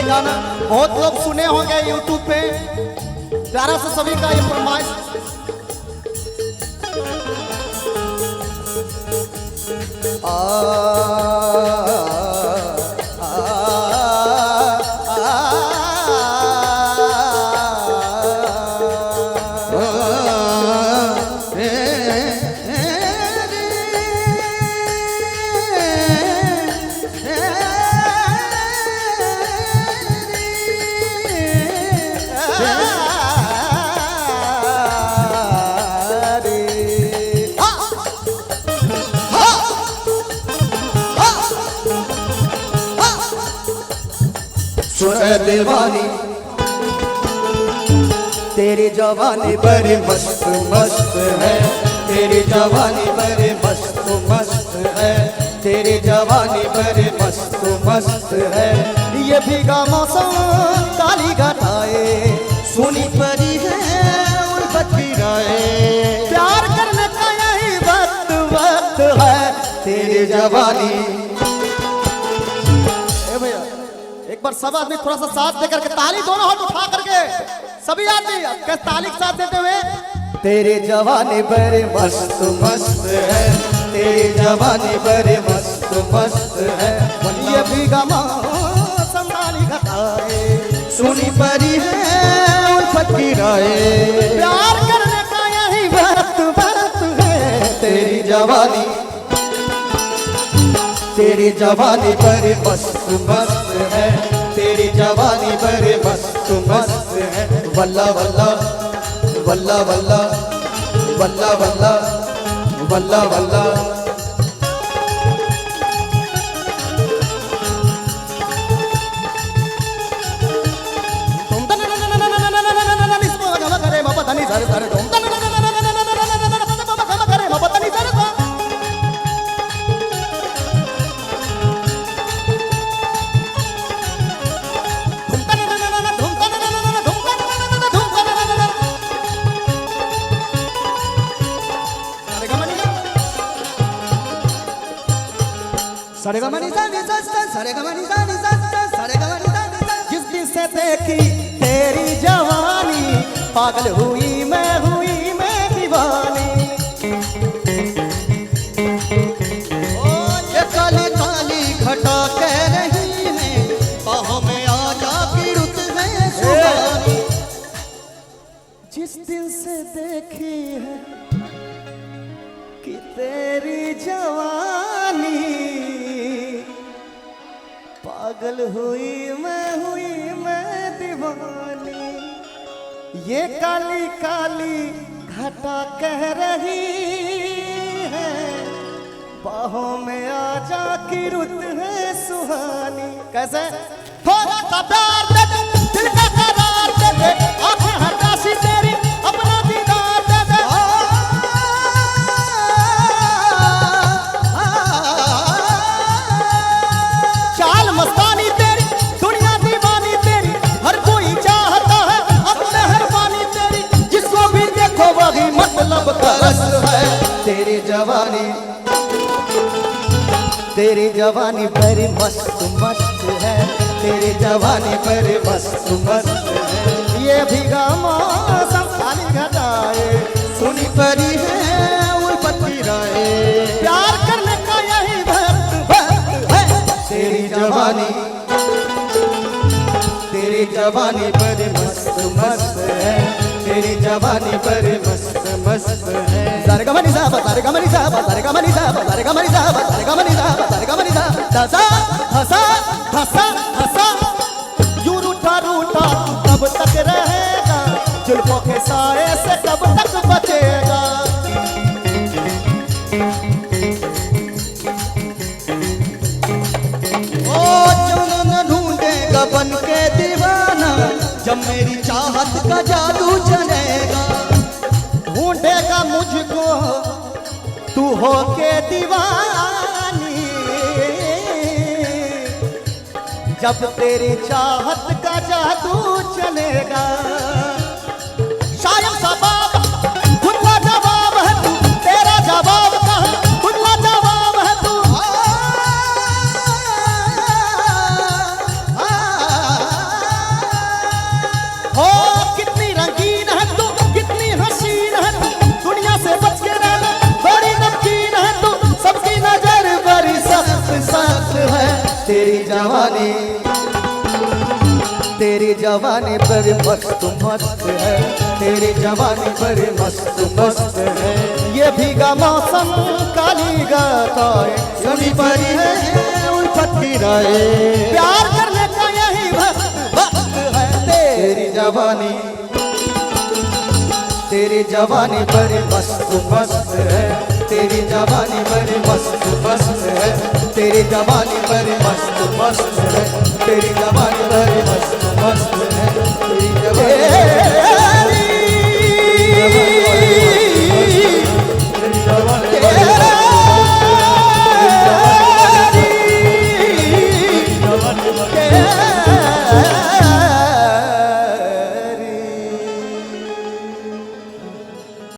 गाना बहुत लोग सुने होंगे यूट्यूब पे। प्यारा से सभी का ये फरमाइश। दीवानी तेरी जवानी बड़ी मस्त मस्त है, तेरी जवानी बड़ी मस्त मस्त है, तेरी जवानी बड़ी मस्त मस्त है। ये भीगा मौसम काली घटाए सुनी परी है उल्फत की राय, प्यार करने का यही वक्त वक्त है। तेरी जवानी एक बार सब आदमी थोड़ा सा साथ देकर के ताली दोनों हाथ उठा करके सभी आदमी ताली के साथ देते हुए। तेरी जवानी बड़ी मस्त मस्त है, तेरी जवानी बड़ी मस्त मस्त है। ये भीगा मौसम काली घटाए सुनी परी है उल्फत की राय, प्यार करने का यही वक्त वक्त है। तेरी जवानी तेरी जवानी बड़ी मस्त मस्त है, तेरी जवानी बड़ी मस्त मस्त है। वल्ला वल्ला वल्ला वल्ला वल्ला वल्ला वल्ला वल्ला जिस दिन से देखी तेरी जवानी पागल हुई मैं दीवानी। ये काली काली घटा कह रही है, बाहों में आ जा की रुत है सुहानी। जिस दिन से देखी है कि तेरी जवानी पागल हुई मैं दीवानी। ये काली काली घटा कह रही है, बाहों में आ जा की रुत है सुहानी। कैसे थोड़ा सा प्यार दे दे, दिल का करार दे दे, आंखें हटासी तेरी अपना दीदार दे दे। चाल मस्तानी तेरी दुनिया दीवानी तेरी, हर कोई चाहता है अब मेहरबानी तेरी। जिसको भी देखो वही मतलब का रस है। तेरी जवानी तेरी जवानी बड़ी मस्त मस्त है, तेरी जवानी बड़ी मस्त मस्त है। ये भीगा मौसम खाली घटाए सुनी परी है उल्फत की राय, प्यार करने का यही वक्त है। तेरी जवानी तेरी जवानी बड़ी मस्त मस्त है, तेरी जवानी बड़ी मस्त मस्त है। सारे गमनी साहब सारे गमनी साहब सारे गमनी साहब सारे गमनी साहब सारे गमनी साहब सारे गमनी साहब दसा हसा हसा हसा। यूं रूठा रूठा कब तक रहेगा, जुल्फों के साए से कब तक बचेगा। ओ जुनून ढूंढेगा बन के दीवाना, जब मेरी चाहत का जादू चलेगा। ढूंढेगा मुझको तू हो के दीवानी, जब तेरी चाहत का जादू चलेगा। शायद सबाब खुला जवाब है तू, तेरा जवाब कहाँ खुला जवाब है तू। जवानी पर मस्त मस्त है, तेरी जवानी पर मस्त मस्त है। ये भीगा मौसम काली गाताए सुनी परी है उल्फत की राय, प्यार करने का यही वक्त है। तेरी जवानी पर मस्त मस्त है, तेरी जवानी पर मस्त मस्त है, तेरी जवानी पर मस्त मस्त है, तेरी जवानी पर मस्त